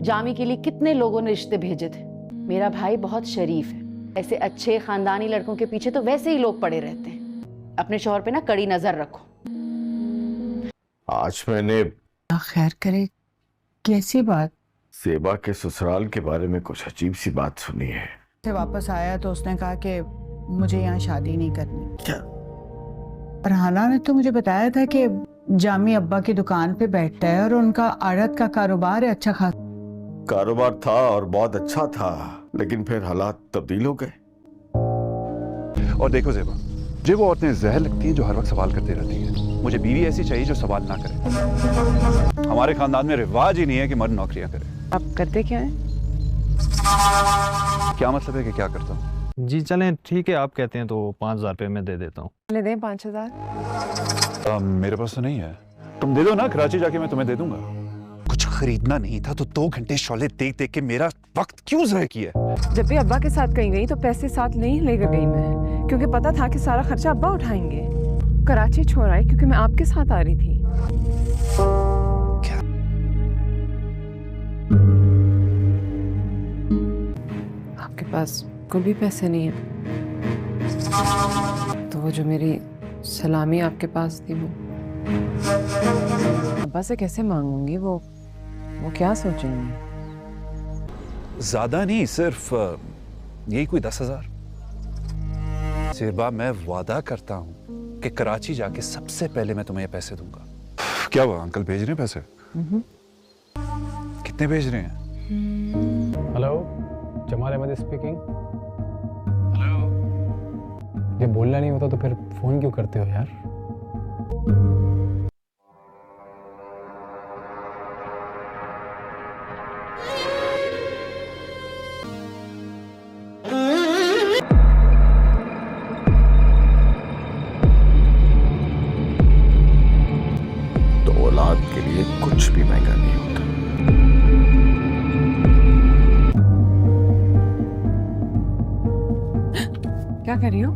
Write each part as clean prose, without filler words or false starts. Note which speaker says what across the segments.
Speaker 1: जामी के लिए कितने लोगों ने रिश्ते भेजे थे। मेरा भाई बहुत शरीफ है, ऐसे अच्छे खानदानी लड़कों के पीछे तो वैसे ही लोग पड़े रहते हैं। अपने शौहर पे ना कड़ी नजर रखो।
Speaker 2: आज मैंने
Speaker 3: खैर करे, कैसी बात?
Speaker 2: सेबा के ससुराल के बारे में कुछ अजीब सी बात सुनी है।
Speaker 3: से वापस आया तो उसने कहा कि मुझे यहाँ शादी नहीं करनी।
Speaker 2: क्या?
Speaker 3: फरहाना ने तो मुझे बताया था कि जामी अब्बा की दुकान पे बैठता है और उनका आड़त का कारोबार है अच्छा खासा।
Speaker 2: कारोबार था और बहुत अच्छा था, लेकिन फिर हालात तब्दील हो गए।
Speaker 4: और देखो ज़ेबा, मुझे वो औरतें जहर लगती हैं जो हर वक्त सवाल करती रहती हैं। मुझे बीवी ऐसी चाहिए जो सवाल ना करे। हमारे खानदान में रिवाज ही नहीं है कि मर्द नौकरियां करे।
Speaker 3: आप करते क्या है?
Speaker 4: क्या मतलब है कि क्या करता हूँ?
Speaker 5: जी चलें, ठीक है, आप कहते हैं तो 5,000 रुपये मैं दे देता हूँ।
Speaker 3: ले दें 5,000?
Speaker 4: मेरे पास तो नहीं है। तुम दे दो ना, कराची जाके मैं तुम्हें दे दूंगा। कुछ खरीदना नहीं था तो 2 घंटे शोले देख देख के मेरा वक्त क्यों ज़ाया किया?
Speaker 6: जब भी अब्बा के साथ कहीं गई तो पैसे साथ नहीं लेकर गई मैं, क्योंकि पता था कि सारा खर्चा अब्बा उठाएंगे। कराची छोड़ आई क्योंकि मैं आपके साथ आ रही थी।
Speaker 4: क्या?
Speaker 6: आपके पास कोई भी पैसे नहीं है तो वो जो मेरी सलामी आपके पास थी वो अब्बा से कैसे मांगूंगी? वो क्या सोचेंगे?
Speaker 4: ज्यादा नहीं, सिर्फ यही कोई 10,000। सेबा, मैं वादा करता हूँ कि कराची जाके सबसे पहले मैं तुम्हें ये पैसे दूंगा। क्या हुआ, अंकल भेज रहे हैं पैसे? कितने भेज रहे हैं?
Speaker 7: Hello, Jamal Ahmad speaking. Hello. जब बोलना नहीं होता तो फिर फोन क्यों करते हो यार?
Speaker 2: तो औलाद के लिए कुछ भी महंगा नहीं होता।
Speaker 6: क्या कर रही हो?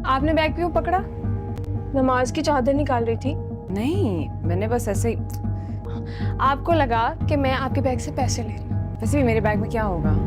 Speaker 8: आपने बैग क्यों पकड़ा? नमाज की चादर निकाल रही थी।
Speaker 6: नहीं, मैंने बस ऐसे ही।
Speaker 8: आपको लगा कि मैं आपके बैग से पैसे ले रही हूँ।
Speaker 6: वैसे भी मेरे बैग में क्या होगा?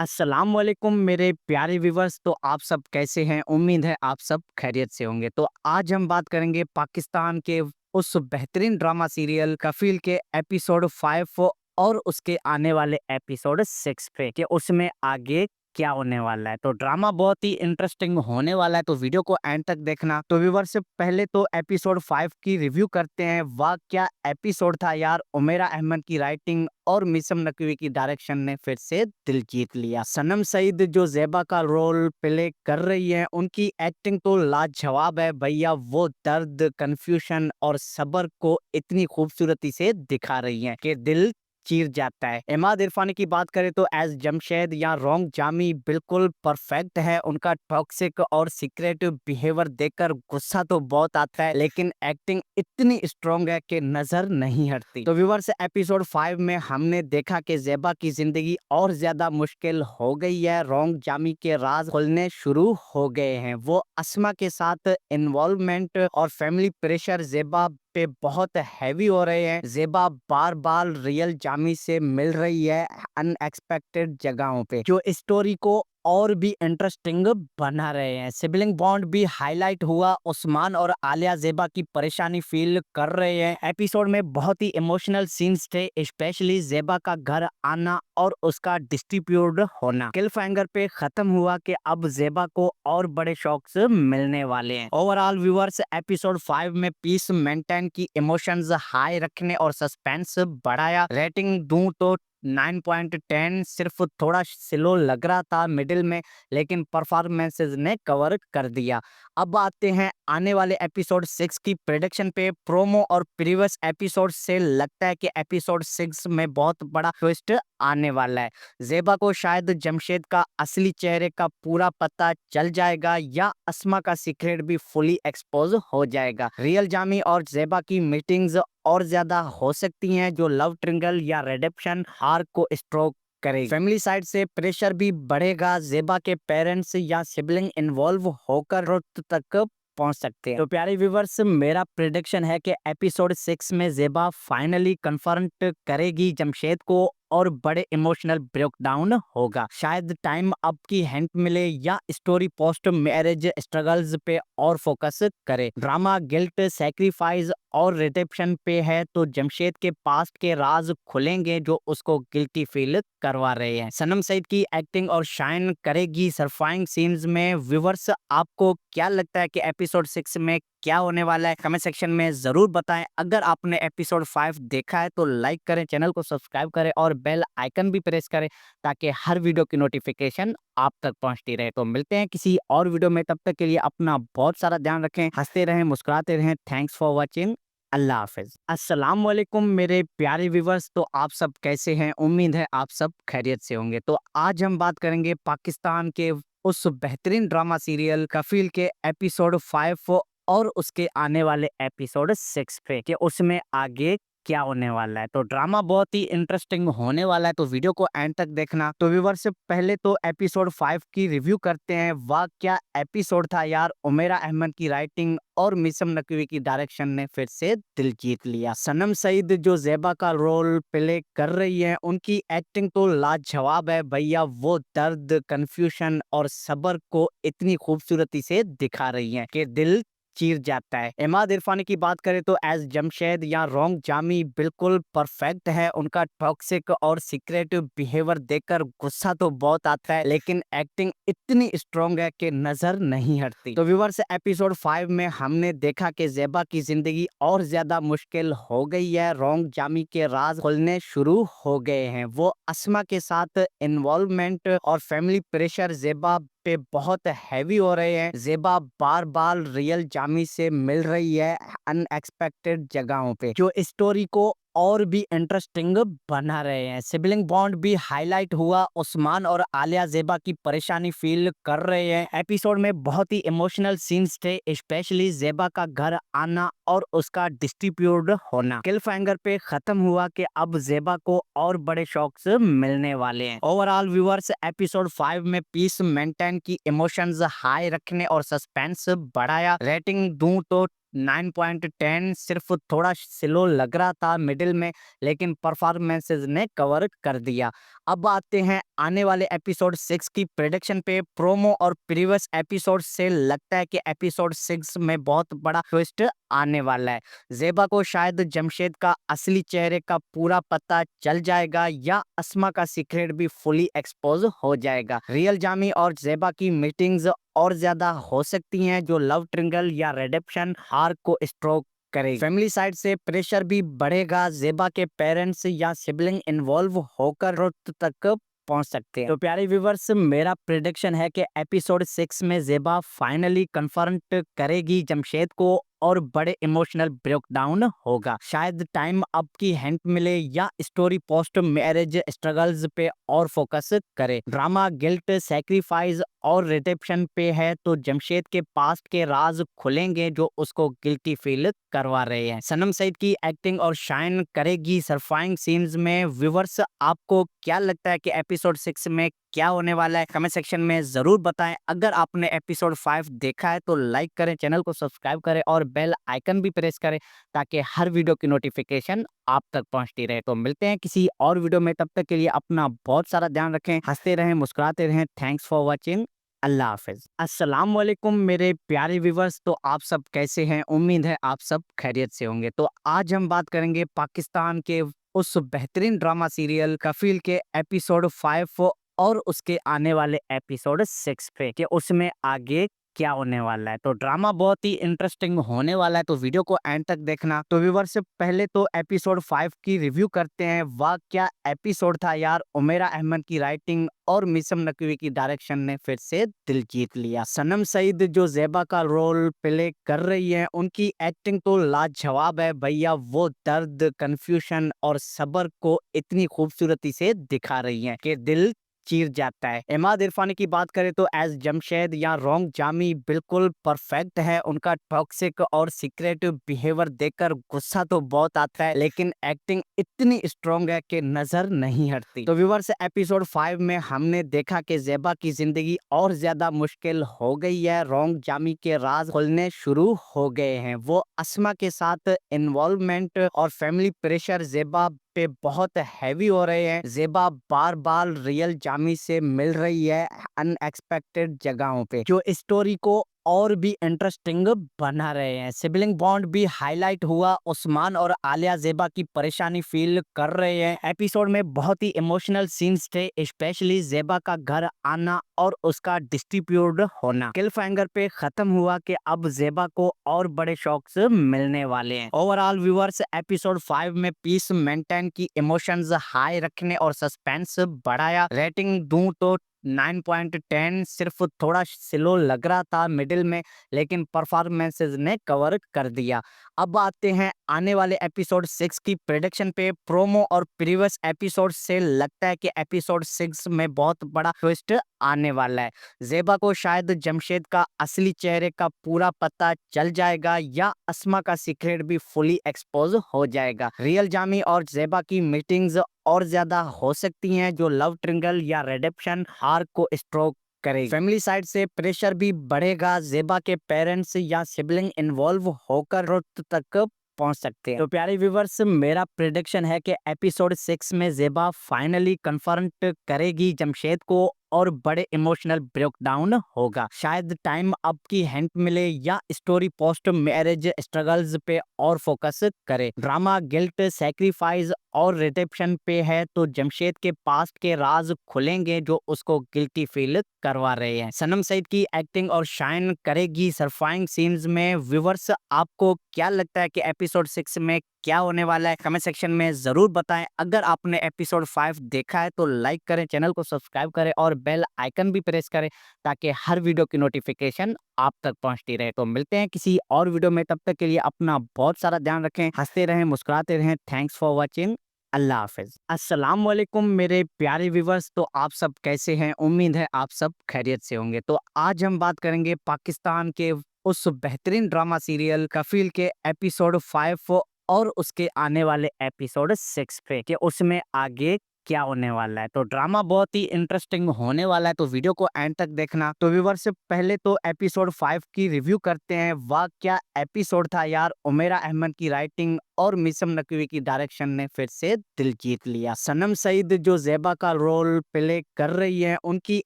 Speaker 9: अस्सलाम वालेकुम मेरे प्यारे व्यूवर्स। तो आप सब कैसे हैं? उम्मीद है आप सब खैरियत से होंगे। तो आज हम बात करेंगे पाकिस्तान के उस बेहतरीन ड्रामा सीरियल कफील के एपिसोड 5 और उसके आने वाले एपिसोड 6 पे कि उसमें आगे क्या होने वाला है। तो ड्रामा बहुत ही इंटरेस्टिंग होने वाला है, तो वीडियो को एंड तक देखना। तो व्यूवर्स, से पहले तो एपिसोड 5 की रिव्यू करते हैं। वाह क्या एपिसोड था यार! उमेरा अहमद की राइटिंग और मिसम नकवी की डायरेक्शन ने फिर से दिल जीत लिया। सनम सईद जो ज़ेबा का रोल प्ले कर रही है, उनकी एक्टिंग तो लाजवाब है भैया। वो दर्द, कंफ्यूजन और सब्र को इतनी खूबसूरती से दिखा रही हैं कि दिल चीर जाता है। इमाद इरफानी की बात करें तो एज जमशेद या रोंग जामी बिल्कुल परफेक्ट है। उनका टॉक्सिक और सीक्रेट बिहेवियर देखकर गुस्सा तो बहुत आता है, लेकिन एक्टिंग इतनी स्ट्रॉन्ग है कि नजर नहीं हटती। तो व्यूअर्स, एपिसोड 5 में हमने देखा कि ज़ेबा की जिंदगी और ज्यादा मुश्किल हो गई है। रोंग जामी के राज खुलने शुरू हो गए हैं। वो अस्मा के साथ इन्वॉल्वमेंट और फैमिली प्रेशर ज़ेबा पे बहुत हैवी हो रहे हैं। ज़ेबा बार बार रियल जामी से मिल रही है अनएक्सपेक्टेड जगहों पे, जो स्टोरी को और भी इंटरेस्टिंग बना रहे हैं। सिबलिंग बॉन्ड भी हाईलाइट हुआ। उस्मान और आलिया ज़ेबा की परेशानी फील कर रहे हैं। एपिसोड में बहुत ही इमोशनल सीन्स थे, स्पेशली ज़ेबा का घर आना और उसका डिस्ट्रीब्यूट होना। क्लिफहैंगर पे खत्म हुआ कि अब ज़ेबा को और बड़े शॉक्स मिलने वाले हैं। ओवरऑल व्यूअर्स, एपिसोड 5 में पीस मेंटेन की, इमोशंस हाई रखने और सस्पेंस बढ़ाया। रेटिंग दूं तो 9.10। सिर्फ थोड़ा स्लो लग रहा था मिडिल में, लेकिन परफॉर्मेंसेस ने कवर कर दिया। अब आते हैं आने वाले एपिसोड 6 की प्रेडिक्शन पे। प्रोमो और प्रीवियस एपिसोड से लगता है कि एपिसोड 6 में बहुत बड़ा ट्विस्ट आने वाला है। ज़ेबा को शायद जमशेद का असली चेहरे का पूरा पता चल जाएगा या अस्मा का सीक्रेट भी फुली एक्सपोज हो जाएगा। रियल जामी और ज़ेबा की मीटिंग्स और ज्यादा हो सकती हैं जो लव ट्रिंगल या रिडेम्पशन आर्क को स्ट्रोक करेगी। फैमिली साइड से प्रेशर भी बढ़ेगा। ज़ेबा के पेरेंट्स या सिबलिंग इन्वॉल्व होकर ट्रुथ तक पहुंच सकते हैं। तो प्यारे व्यूवर्स, मेरा प्रेडिक्शन है कि एपिसोड 6 में ज़ेबा फाइनली कन्फर्ट करेगी जमशेद को और बड़े इमोशनल ब्रेकडाउन होगा। शायद टाइम अप की हिंट मिले या स्टोरी पोस्ट मैरिज स्ट्रगल्स पे और फोकस करे। ड्रामा गिल्ट, सैक्रिफाइस और रिडेम्पशन पे है तो जमशेद के पास्ट के राज खुलेंगे जो उसको गिल्टी फील करवा रहे हैं। सनम सईद की एक्टिंग और शाइन करेगी सरफाइंग सीन्स में। व्यूवर्स, आपको क्या लगता है कि एपिसोड 6 में क्या होने वाला है? कमेंट सेक्शन में जरूर बताएं। अगर आपने एपिसोड 5 देखा है तो लाइक करें, चैनल को सब्सक्राइब करें और बेल आइकन भी प्रेस करें ताकि हर वीडियो की नोटिफिकेशन आप तक पहुंचती रहे। तो मिलते हैं किसी और वीडियो में, तब तक के लिए अपना बहुत सारा ध्यान रखें, हंसते रहें, मुस्कुराते रहें। Thanks for watching. अल्लाह हाफिज। अस्सलाम वालेकुम मेरे प्यारे व्यूवर्स, तो आप सब कैसे हैं? उम्मीद है आप सब खैरियत से होंगे। तो आज हम बात करेंगे पाकिस्तान के उस बेहतरीन ड्रामा सीरियल कफील के एपिसोड 5 और उसके आने वाले एपिसोड 6 पे कि उसमें आगे क्या होने वाला है। तो ड्रामा बहुत ही इंटरेस्टिंग होने वाला है, तो वीडियो को एंड तक देखना। तो व्यूअर्स, से पहले तो एपिसोड 5 की रिव्यू करते हैं। वाह क्या एपिसोड था यार। उमेरा अहमद की राइटिंग और मिसम नकवी की डायरेक्शन ने फिर से दिल जीत लिया। सनम सईद जो ज़ेबा का रोल प्ले कर रही है, उनकी एक्टिंग तो लाजवाब है भैया। वो दर्द, कंफ्यूजन और सब्र को इतनी खूबसूरती से दिखा रही है कि दिल चीर जाता है। इमाद इरफानी की बात करें तो एज जमशेद या रोंग जामी बिल्कुल परफेक्ट है। उनका टॉक्सिक और सीक्रेट बिहेवियर देखकर गुस्सा तो बहुत आता है, लेकिन एक्टिंग इतनी स्ट्रॉन्ग है कि नजर नहीं हटती। तो व्यूअर्स, एपिसोड 5 में हमने देखा कि ज़ेबा की जिंदगी और ज्यादा मुश्किल हो गई है। रोंग जामी के राज खुलने शुरू हो गए हैं। वो अस्मा के साथ इन्वॉल्वमेंट और फैमिली प्रेशर ज़ेबा पे बहुत हैवी हो रहे हैं। ज़ेबा बार बार रियल जामी से मिल रही है अनएक्सपेक्टेड जगहों पे, जो स्टोरी को और भी इंटरेस्टिंग बना रहे हैं। सिबलिंग बॉन्ड भी हाईलाइट हुआ। उस्मान और आलिया ज़ेबा की परेशानी फील कर रहे हैं। एपिसोड में बहुत ही इमोशनल सीन्स थे, स्पेशली ज़ेबा का घर आना और उसका डिस्ट्रीब्यूट होना। क्लिफहैंगर पे खत्म हुआ कि अब ज़ेबा को और बड़े शॉक्स मिलने वाले हैं। ओवरऑल व्यूअर्स, एपिसोड 5 में पीस मेंटेन की, इमोशंस हाई रखने और सस्पेंस बढ़ाया। रेटिंग दूं तो 9.10। सिर्फ थोड़ा स्लो लग रहा था मिडिल में, लेकिन परफॉर्मेंसेस ने कवर कर दिया। अब आते हैं आने वाले एपिसोड 6 की प्रेडिक्शन पे। प्रोमो और प्रीवियस एपिसोड से लगता है कि एपिसोड 6 में बहुत बड़ा ट्विस्ट आने वाला है। ज़ेबा को शायद जमशेद का असली चेहरे का पूरा पता चल जाएगा या अस्मा का सीक्रेट भी फुली एक्सपोज हो जाएगा। रियल जामी और ज़ेबा की मीटिंग्स और ज्यादा हो सकती हैं जो लव ट्रिंगल या रिडेम्पशन आर्क को स्ट्रोक करेगी। फैमिली साइड से प्रेशर भी बढ़ेगा। ज़ेबा के पेरेंट्स या सिबलिंग इन्वॉल्व होकर ट्रुथ तक पहुंच सकते हैं। तो प्यारे व्यूवर्स, मेरा प्रेडिक्शन है कि एपिसोड 6 में ज़ेबा फाइनली कन्फर्ट करेगी जमशेद को और बड़े इमोशनल ब्रेकडाउन होगा। शायद टाइम अप की हिंट मिले या स्टोरी पोस्ट मैरिज स्ट्रगल्स पे और फोकस करे। ड्रामा गिल्ट, सैक्रिफाइस और रिडेम्पशन पे है तो जमशेद के पास्ट के राज खुलेंगे जो उसको गिल्टी फील करवा रहे हैं। सनम सईद की एक्टिंग और शाइन करेगी सरफाइंग सीन्स में। व्यूअर्स, आपको क्या लगता है कि एपिसोड 6 में क्या होने वाला है? कमेंट सेक्शन में जरूर बताएं। अगर आपने एपिसोड 5 देखा है तो लाइक करें, चैनल को सब्सक्राइब करें और बेल आइकन भी प्रेस करें ताकि हर वीडियो की नोटिफिकेशन आप तक पहुंचती रहे। तो मिलते हैं किसी और वीडियो में, तब तक के लिए अपना बहुत सारा ध्यान रखें, हंसते रहें, मुस्कुराते रहें। Thanks for watching. अल्लाह हाफिज। अस्सलाम वालेकुम मेरे प्यारे व्यूवर्स, तो आप सब कैसे हैं? उम्मीद है आप सब खैरियत से होंगे। तो आज हम बात करेंगे पाकिस्तान के उस बेहतरीन ड्रामा सीरियल कफील के एपिसोड 5 और उसके आने वाले एपिसोड 6 पे कि उसमें आगे क्या होने वाला है। तो ड्रामा बहुत ही इंटरेस्टिंग होने वाला है, तो वीडियो को एंड तक देखना। तो व्यूअर्स पहले तो एपिसोड 5 की रिव्यू करते हैं। वाह क्या एपिसोड था यार। उमेरा अहमद की राइटिंग और मिसम नकवी की डायरेक्शन ने फिर से दिल जीत लिया। सनम सईद जो ज़ेबा का रोल प्ले कर रही है, उनकी एक्टिंग तो लाजवाब है भैया। वो दर्द, कंफ्यूजन और सब्र को इतनी खूबसूरती से दिखा रही हैं कि दिल चीर जाता है। इमाद इरफानी की बात करें तो एज जमशेद या रोंग जामी बिल्कुल परफेक्ट है। उनका टॉक्सिक और सीक्रेट बिहेवियर देखकर गुस्सा तो बहुत आता है, लेकिन एक्टिंग इतनी स्ट्रॉन्ग है कि नजर नहीं हटती। तो व्यूअर्स एपिसोड 5 में हमने देखा कि ज़ेबा की जिंदगी और ज्यादा मुश्किल हो गई है। रोंग जामी के राज खुलने शुरू हो गए हैं। वो अस्मा के साथ इन्वॉल्वमेंट और फैमिली प्रेशर ज़ेबा पे बहुत हैवी हो रहे हैं। ज़ेबा बार बार रियल जामी से मिल रही है अनएक्सपेक्टेड जगहों पे, जो स्टोरी को और भी इंटरेस्टिंग बना रहे हैं। सिबलिंग बॉन्ड भी हाईलाइट हुआ। उस्मान और आलिया ज़ेबा की परेशानी फील कर रहे हैं। एपिसोड में बहुत ही इमोशनल सीन्स थे, स्पेशली ज़ेबा का घर आना और उसका डिस्ट्रीब्यूट होना। क्लिफहैंगर पे खत्म हुआ कि अब ज़ेबा को और बड़े शॉक्स मिलने वाले हैं। ओवरऑल व्यूअर्स एपिसोड 5 में पीस मेंटेन की, इमोशंस हाई रखने और सस्पेंस बढ़ाया। रेटिंग दूं तो 9.10। सिर्फ थोड़ा स्लो लग रहा था मिडिल में, लेकिन परफॉर्मेंसेस ने कवर कर दिया। अब आते हैं आने वाले एपिसोड 6 की प्रेडिक्शन पे। प्रोमो और प्रीवियस एपिसोड से लगता है कि एपिसोड 6 में बहुत बड़ा ट्विस्ट आने वाला है। ज़ेबा को शायद जमशेद का असली चेहरे का पूरा पता चल जाएगा, या अस्मा का सीक्रेट भी फुली एक्सपोज हो जाएगा। रियल जामी और ज़ेबा की मीटिंग्स और ज्यादा हो सकती हैं, जो लव ट्रिंगल या रिडेम्पशन आर्क को स्ट्रोक करेगी। फैमिली साइड से प्रेशर भी बढ़ेगा। ज़ेबा के पेरेंट्स या सिबलिंग इन्वॉल्व होकर ट्रुथ तक पहुंच सकते हैं। तो प्यारे व्यूवर्स, मेरा प्रेडिक्शन है कि एपिसोड 6 में ज़ेबा फाइनली कन्फर्म करेगी जमशेद को और बड़े इमोशनल ब्रेकडाउन होगा। शायद टाइम अप की हिंट मिले या स्टोरी पोस्ट मैरिज स्ट्रगल्स पे और फोकस करे। ड्रामा गिल्ट, सैक्रिफाइस और रिडेम्पशन पे है, तो जमशेद के पास्ट के राज खुलेंगे जो उसको गिल्टी फील करवा रहे हैं। सनम सईद की एक्टिंग और शाइन करेगी सरफाइंग सीन्स में। व्यूवर्स आपको क्या लगता है कि एपिसोड 6 में क्या होने वाला है? कमेंट सेक्शन में जरूर बताएं। अगर आपने एपिसोड 5 देखा है तो लाइक करें, चैनल को सब्सक्राइब करें और बेल आइकन भी प्रेस करें, ताकि हर वीडियो की नोटिफिकेशन आप तक पहुंचती रहे। तो मिलते हैं किसी और वीडियो में, तब तक के लिए अपना बहुत सारा ध्यान रखें, हंसते रहें, मुस्कुराते रहें। Thanks for watching. अल्लाह हाफिज। अस्सलाम वालेकुम मेरे प्यारे व्यूवर्स, तो आप सब कैसे हैं? उम्मीद है आप सब खैरियत से होंगे। तो आज हम बात करेंगे पाकिस्तान के उस बेहतरीन ड्रामा सीरियल कफील के एपिसोड 5 और उसके आने वाले एपिसोड 6 पे, कि उसमें आगे क्या होने वाला है। तो ड्रामा बहुत ही इंटरेस्टिंग होने वाला है, तो वीडियो को एंड तक देखना। तो व्यूअर्स पहले तो एपिसोड 5 की रिव्यू करते हैं। वाह क्या एपिसोड था यार। उमेरा अहमद की राइटिंग और मिसम नकवी की डायरेक्शन ने फिर से दिल जीत लिया। सनम सईद जो ज़ेबा का रोल प्ले कर रही है, उनकी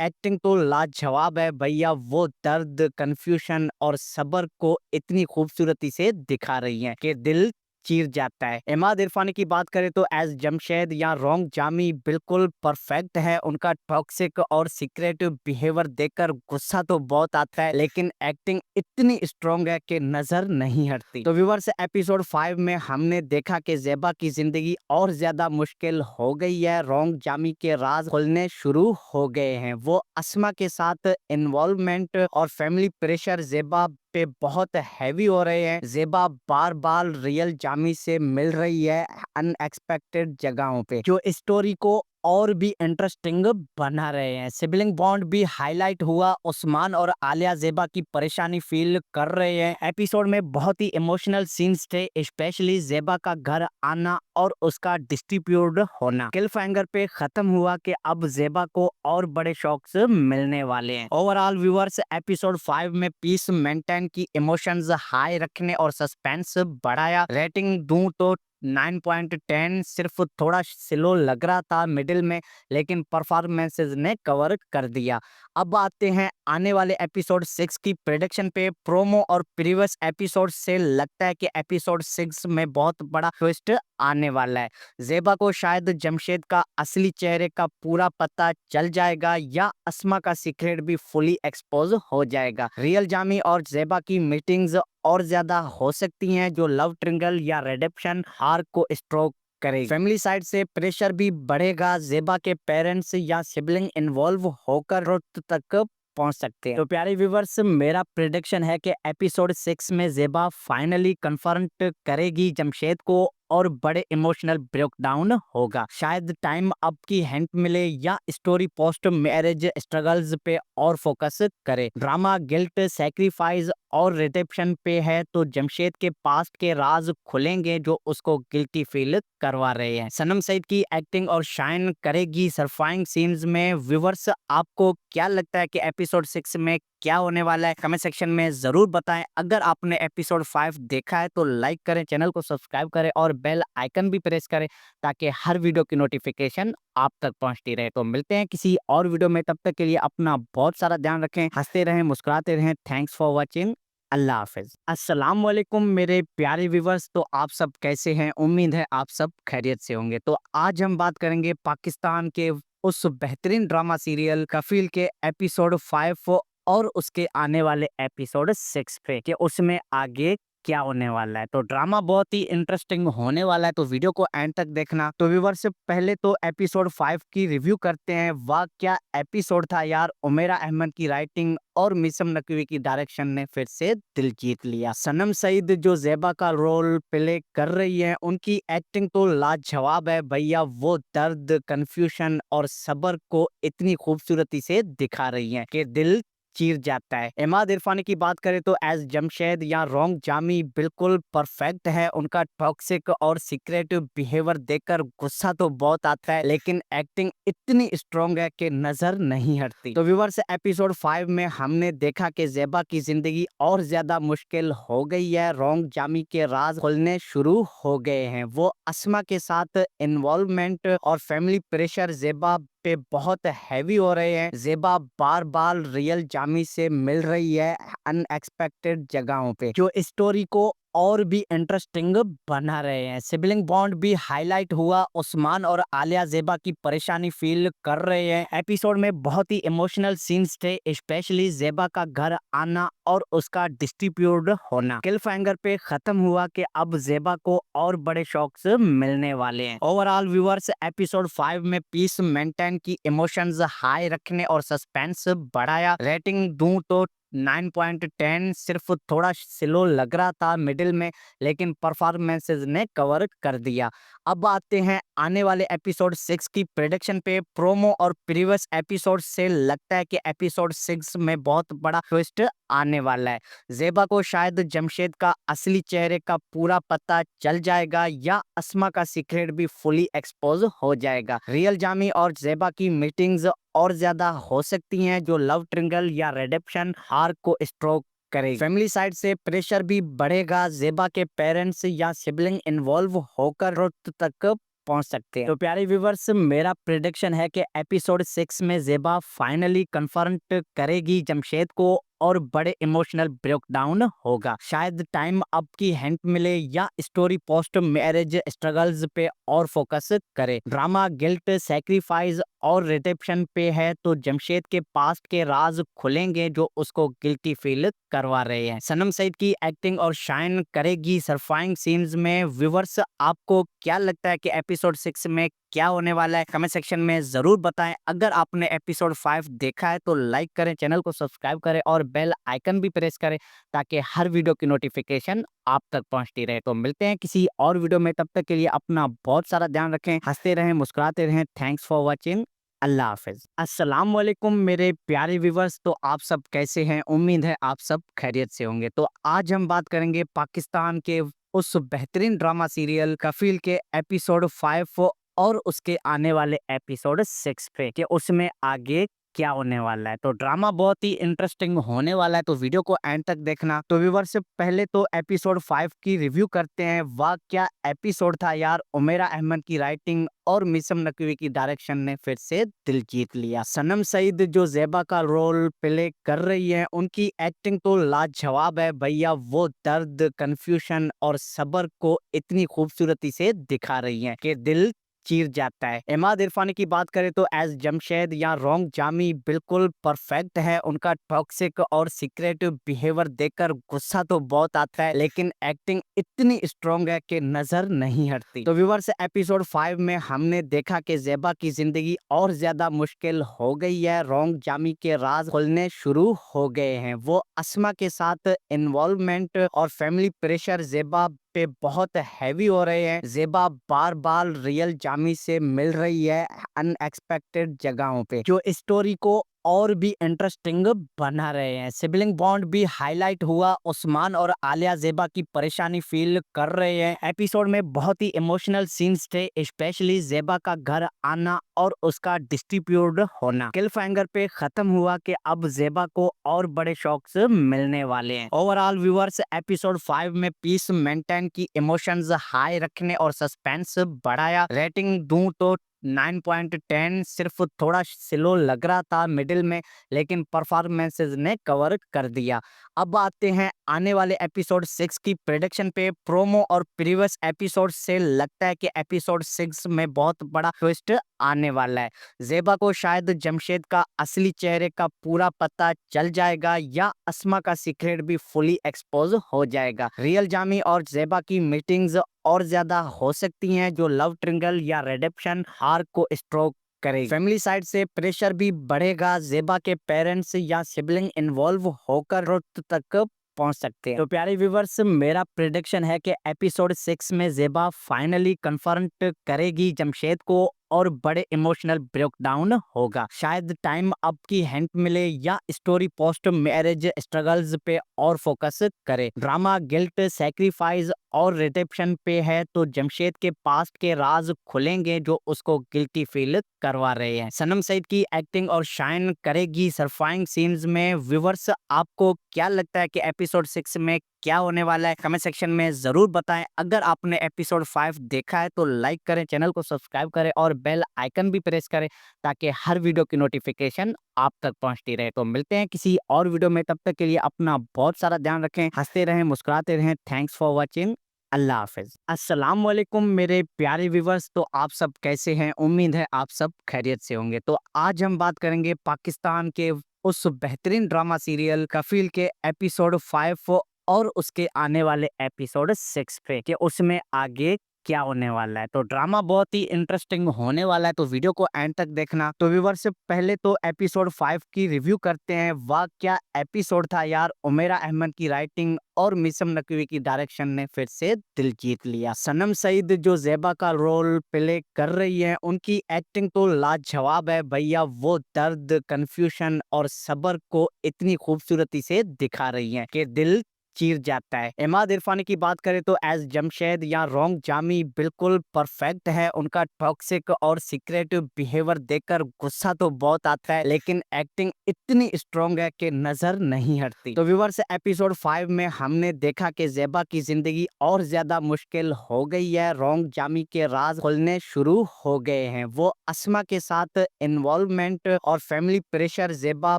Speaker 9: एक्टिंग तो लाजवाब है भैया। वो दर्द, कंफ्यूजन और सब्र को इतनी खूबसूरती से दिखा रही हैं कि दिल चीर जाता है। इमाद इरफानी की बात करें तो एज जमशेद या रोंग जामी बिल्कुल परफेक्ट है। उनका टॉक्सिक और सीक्रेट बिहेवियर देखकर गुस्सा तो बहुत आता है, लेकिन एक्टिंग इतनी स्ट्रॉन्ग है कि नजर नहीं हटती। तो व्यूअर्स एपिसोड 5 में हमने देखा कि ज़ेबा की जिंदगी और ज्यादा मुश्किल हो गई है। रोंग जामी के राज खुलने शुरू हो गए हैं। वो अस्मा के साथ इन्वॉल्वमेंट और फैमिली प्रेशर ज़ेबा पे बहुत हैवी हो रहे हैं। ज़ेबा बार बार रियल जामी से मिल रही है अनएक्सपेक्टेड जगहों पे, जो स्टोरी को और भी इंटरेस्टिंग बना रहे हैं। सिबलिंग बॉन्ड भी हाईलाइट हुआ। उस्मान और आलिया ज़ेबा की परेशानी फील कर रहे हैं। एपिसोड में बहुत ही इमोशनल सीन्स थे, स्पेशली ज़ेबा का घर आना और उसका डिस्ट्रीब्यूट होना। क्लिफहैंगर पे खत्म हुआ कि अब ज़ेबा को और बड़े शॉक्स मिलने वाले हैं। ओवरऑल व्यूअर्स एपिसोड 5 में पीस मेंटेन की, इमोशंस हाई रखने और सस्पेंस बढ़ाया। रेटिंग दूं तो 9.10। सिर्फ थोड़ा स्लो लग रहा था मिडिल में, लेकिन परफॉर्मेंसेस ने कवर कर दिया। अब आते हैं आने वाले एपिसोड 6 की प्रेडिक्शन पे। प्रोमो और प्रीवियस एपिसोड से लगता है कि एपिसोड 6 में बहुत बड़ा ट्विस्ट आने वाला है। ज़ेबा को शायद जमशेद का असली चेहरे का पूरा पता चल जाएगा या अस्मा का सीक्रेट भी फुली एक्सपोज हो जाएगा। रियल जामी और ज़ेबा की मीटिंग्स और ज्यादा हो सकती हैं जो लव ट्रिंगल या रिडेम्पशन आर्क को स्ट्रोक करेगी। फैमिली साइड से प्रेशर भी बढ़ेगा। ज़ेबा के पेरेंट्स या सिबलिंग इन्वॉल्व होकर ट्रुथ तक पहुंच सकते हैं। तो प्यारे व्यूवर्स, मेरा प्रेडिक्शन है कि एपिसोड 6 में ज़ेबा फाइनली कन्फर्म करेगी जमशेद को और बड़े इमोशनल ब्रेकडाउन होगा। शायद टाइम अप की हिंट मिले या स्टोरी पोस्ट मैरिज स्ट्रगल्स पे और फोकस करे। ड्रामा गिल्ट, सैक्रिफाइस और रिडेम्पशन पे है तो जमशेद के पास्ट के राज खुलेंगे जो उसको गिल्टी फील करवा रहे हैं। सनम सईद की एक्टिंग और शाइन करेगी सरफाइंग सीन्स में। व्यूवर्स, आपको क्या लगता है कि एपिसोड 6 में क्या होने वाला है? कमेंट सेक्शन में जरूर बताएं। अगर आपने एपिसोड 5 देखा है तो लाइक करें, चैनल को सब्सक्राइब करें और बेल आइकन भी प्रेस करें ताकि हर वीडियो की नोटिफिकेशन आप तक पहुंचती रहे। तो मिलते हैं किसी और वीडियो में, तब तक के लिए अपना बहुत सारा ध्यान रखें, हंसते रहें, मुस्कुराते रहें। Thanks for watching. अल्लाह हाफिज। अस्सलाम वालेकुम मेरे प्यारे व्यूवर्स, तो आप सब कैसे हैं? उम्मीद है आप सब खैरियत से होंगे। तो आज हम बात करेंगे पाकिस्तान के उस बेहतरीन ड्रामा सीरियल कफील के एपिसोड 5 और उसके आने वाले एपिसोड 6 पे कि उसमें आगे क्या होने वाला है। तो ड्रामा बहुत ही इंटरेस्टिंग होने वाला है, तो वीडियो को एंड तक देखना। तो व्यूअर्स, पहले तो एपिसोड 5 की रिव्यू करते हैं। वाह क्या एपिसोड था यार। उमेरा अहमद की राइटिंग और मिसम नकवी की डायरेक्शन ने फिर से दिल जीत लिया। सनम सईद जो ज़ेबा का रोल प्ले कर रही है, उनकी एक्टिंग तो लाजवाब है भैया। वो दर्द, कंफ्यूजन और सब्र को इतनी खूबसूरती से दिखा रही है कि दिल चीर जाता है। इमाद इरफानी की बात करें तो एज जमशेद या रोंग जामी बिल्कुल परफेक्ट है। उनका टॉक्सिक और सीक्रेटिव बिहेवियर देखकर गुस्सा तो बहुत आता है, लेकिन एक्टिंग इतनी स्ट्रॉन्ग है कि नजर नहीं हटती। तो व्यूअर्स, एपिसोड 5 में हमने देखा कि ज़ेबा की जिंदगी और ज्यादा मुश्किल हो गई है। रोंग जामी के राज खुलने शुरू हो गए हैं। वो अस्मा के साथ इन्वॉल्वमेंट और फैमिली प्रेशर ज़ेबा पे बहुत हैवी हो रहे हैं। ज़ेबा बार बार रियल जामी से मिल रही है अनएक्सपेक्टेड जगहों पे, जो स्टोरी को और भी इंटरेस्टिंग बना रहे हैं। सिबलिंग बॉन्ड भी हाईलाइट हुआ। उस्मान और आलिया ज़ेबा की परेशानी फील कर रहे हैं। एपिसोड में बहुत ही इमोशनल सीन्स थे, स्पेशली ज़ेबा का घर आना और उसका डिस्ट्रीब्यूट होना। क्लिफहैंगर पे खत्म हुआ कि अब ज़ेबा को और बड़े शॉक्स मिलने वाले हैं। ओवरऑल व्यूअर्स, एपिसोड 5 में पीस मेंटेन की, इमोशंस हाई रखने और सस्पेंस बढ़ाया। रेटिंग दूं तो 9.10। सिर्फ थोड़ा स्लो लग रहा था मिडिल में, लेकिन परफॉर्मेंसेस ने कवर कर दिया। अब आते हैं आने वाले एपिसोड 6 की प्रेडिक्शन पे। प्रोमो और प्रीवियस एपिसोड से लगता है कि एपिसोड 6 में बहुत बड़ा ट्विस्ट आने वाला है। ज़ेबा को शायद जमशेद का असली चेहरे का पूरा पता चल जाएगा या अस्मा का सीक्रेट भी फुली एक्सपोज हो जाएगा। रियल जामी और ज़ेबा की मीटिंग्स और ज्यादा हो सकती हैं जो लव ट्रिंगल या रिडेम्पशन आर्क को स्ट्रोक करेगी। फैमिली साइड से प्रेशर भी बढ़ेगा। ज़ेबा के पेरेंट्स या सिबलिंग इन्वॉल्व होकर ट्रुथ तक पहुंच सकते हैं। तो प्यारे व्यूवर्स, मेरा प्रेडिक्शन है कि एपिसोड 6 में ज़ेबा फाइनली कन्फर्म करेगी जमशेद को और बड़े इमोशनल ब्रेकडाउन होगा। शायद टाइम अप की हिंट मिले या स्टोरी पोस्ट मैरिज स्ट्रगल्स पे और फोकस करे। ड्रामा गिल्ट, सैक्रिफाइस और रिडेम्पशन पे है तो जमशेद के पास्ट के राज खुलेंगे जो उसको गिल्टी फील करवा रहे हैं। सनम सईद की एक्टिंग और शाइन करेगी सरफाइंग सीन्स में। व्यूअर्स, आपको क्या लगता है कि एपिसोड 6 में क्या होने वाला है? कमेंट सेक्शन में जरूर बताएं। अगर आपने एपिसोड 5 देखा है तो लाइक करें, चैनल को सब्सक्राइब करें और बेल आइकन भी प्रेस करें ताकि हर वीडियो की नोटिफिकेशन आप तक पहुंचती रहे। तो मिलते हैं किसी और वीडियो में, तब तक के लिए अपना बहुत सारा ध्यान रखें, हंसते रहें, मुस्कुराते रहें। Thanks for watching. अल्लाह हाफिज। अस्सलाम वालेकुम मेरे प्यारे व्यूवर्स, तो आप सब कैसे हैं? उम्मीद है आप सब खैरियत से होंगे। तो आज हम बात करेंगे पाकिस्तान के उस बेहतरीन ड्रामा सीरियल कफील के एपिसोड 5 और उसके आने वाले एपिसोड 6 पे कि उसमें आगे क्या होने वाला है। तो ड्रामा बहुत ही इंटरेस्टिंग होने वाला है, तो वीडियो को एंड तक देखना। तो व्यूअर्स पहले तो एपिसोड 5 की रिव्यू करते हैं। वाह क्या एपिसोड था यार। उमेरा अहमद की राइटिंग और मिसम नकवी की डायरेक्शन ने फिर से दिल जीत लिया। सनम सईद जो ज़ेबा का रोल प्ले कर रही है, उनकी एक्टिंग तो लाजवाब है भैया। वो दर्द, कंफ्यूजन और सब्र को इतनी खूबसूरती से दिखा रही हैं कि दिल चीर जाता है। इमाद इरफानी की बात करें तो एज जमशेद या रोंग जामी बिल्कुल परफेक्ट है। उनका टॉक्सिक और सीक्रेटिव बिहेवियर देखकर गुस्सा तो बहुत आता है, लेकिन एक्टिंग इतनी स्ट्रॉन्ग है कि नजर नहीं हटती। तो व्यूअर्स एपिसोड 5 में हमने देखा कि ज़ेबा की जिंदगी और ज्यादा मुश्किल हो गई है। रोंग जामी के राज खुलने शुरू हो गए हैं। वो अस्मा के साथ इन्वॉल्वमेंट और फैमिली प्रेशर ज़ेबा पे बहुत हैवी हो रहे हैं। ज़ेबा बार बार रियल जामी से मिल रही है अनएक्सपेक्टेड जगहों पे, जो स्टोरी को और भी इंटरेस्टिंग बना रहे हैं। सिबलिंग बॉन्ड भी हाईलाइट हुआ। उस्मान और आलिया ज़ेबा की परेशानी फील कर रहे हैं। एपिसोड में बहुत ही इमोशनल सीन्स थे, स्पेशली ज़ेबा का घर आना और उसका डिस्ट्रीब्यूट होना। क्लिफहैंगर पे खत्म हुआ कि अब ज़ेबा को और बड़े शॉक्स मिलने वाले हैं। ओवरऑल व्यूअर्स एपिसोड 5 में पीस मेंटेन की, इमोशंस हाई रखने और सस्पेंस बढ़ाया। रेटिंग दूं तो 9.10। सिर्फ थोड़ा स्लो लग रहा था मिडिल में, लेकिन परफॉर्मेंसेस ने कवर कर दिया। अब आते हैं आने वाले एपिसोड 6 की प्रेडिक्शन पे। प्रोमो और प्रीवियस एपिसोड से लगता है कि एपिसोड 6 में बहुत बड़ा ट्विस्ट आने वाला है। ज़ेबा को शायद जमशेद का असली चेहरे का पूरा पता चल जाएगा, या अस्मा का सीक्रेट भी फुली एक्सपोज हो जाएगा। रियल जामी और ज़ेबा की मीटिंग्स और ज्यादा हो सकती हैं, जो लव ट्रिंगल या रिडेम्पशन आर्क को स्ट्रोक करेगी। फैमिली साइड से प्रेशर भी बढ़ेगा। ज़ेबा के पेरेंट्स या सिबलिंग इन्वॉल्व होकर ट्रुथ तक पहुंच सकते हैं। तो प्यारे व्यूवर्स, मेरा प्रेडिक्शन है कि एपिसोड 6 में ज़ेबा फाइनली कन्फर्म करेगी जमशेद को और बड़े इमोशनल ब्रेकडाउन होगा। शायद टाइम अप की हिंट मिले या स्टोरी पोस्ट मैरिज स्ट्रगल्स पे और फोकस करे। ड्रामा गिल्ट, सैक्रिफाइस और रिडेम्पशन पे है, तो जमशेद के पास्ट के राज खुलेंगे जो उसको गिल्टी फील करवा रहे हैं। सनम सईद की एक्टिंग और शाइन करेगी सरफाइंग सीन्स में। व्यूवर्स आपको क्या लगता है कि एपिसोड 6 में क्या होने वाला है? कमेंट सेक्शन में जरूर बताएं। अगर आपने एपिसोड 5 देखा है तो लाइक करें, चैनल को सब्सक्राइब करें और बेल आइकन भी प्रेस करें, ताकि हर वीडियो की नोटिफिकेशन आप तक पहुंचती रहे। तो मिलते हैं किसी और वीडियो में, तब तक के लिए अपना बहुत सारा ध्यान रखें, हंसते रहें, मुस्कुराते रहें। Thanks for watching. अल्लाह हाफिज। अस्सलाम वालेकुम मेरे प्यारे व्यूवर्स, तो आप सब कैसे हैं? उम्मीद है आप सब खैरियत से होंगे। तो आज हम बात करेंगे पाकिस्तान के उस बेहतरीन ड्रामा सीरियल कफील के एपिसोड 5 और उसके आने वाले एपिसोड 6 पे, कि उसमें आगे क्या होने वाला है। तो ड्रामा बहुत ही इंटरेस्टिंग होने वाला है, तो वीडियो को एंड तक देखना। तो व्यूअर्स पहले तो एपिसोड 5 की रिव्यू करते हैं। वाह क्या एपिसोड था यार। उमेरा अहमद की राइटिंग और मिसम नकवी की डायरेक्शन ने फिर से दिल जीत लिया। सनम सईद जो ज़ेबा का रोल प्ले कर रही है, उनकी एक्टिंग तो लाजवाब है भैया। वो दर्द, कंफ्यूजन और सब्र को इतनी खूबसूरती से दिखा रही हैं कि दिल चीर जाता है। इमाद इरफानी की बात करें तो एज जमशेद या रोंग जामी बिल्कुल परफेक्ट है। उनका टॉक्सिक और सीक्रेटिव बिहेवियर देखकर गुस्सा तो बहुत आता है, लेकिन एक्टिंग इतनी स्ट्रॉन्ग है कि नजर नहीं हटती। तो व्यूअर्स एपिसोड 5 में हमने देखा कि ज़ेबा की जिंदगी और ज्यादा मुश्किल हो गई है। रोंग जामी के राज खुलने शुरू हो गए हैं। वो अस्मा के साथ इन्वॉल्वमेंट और फैमिली प्रेशर ज़ेबा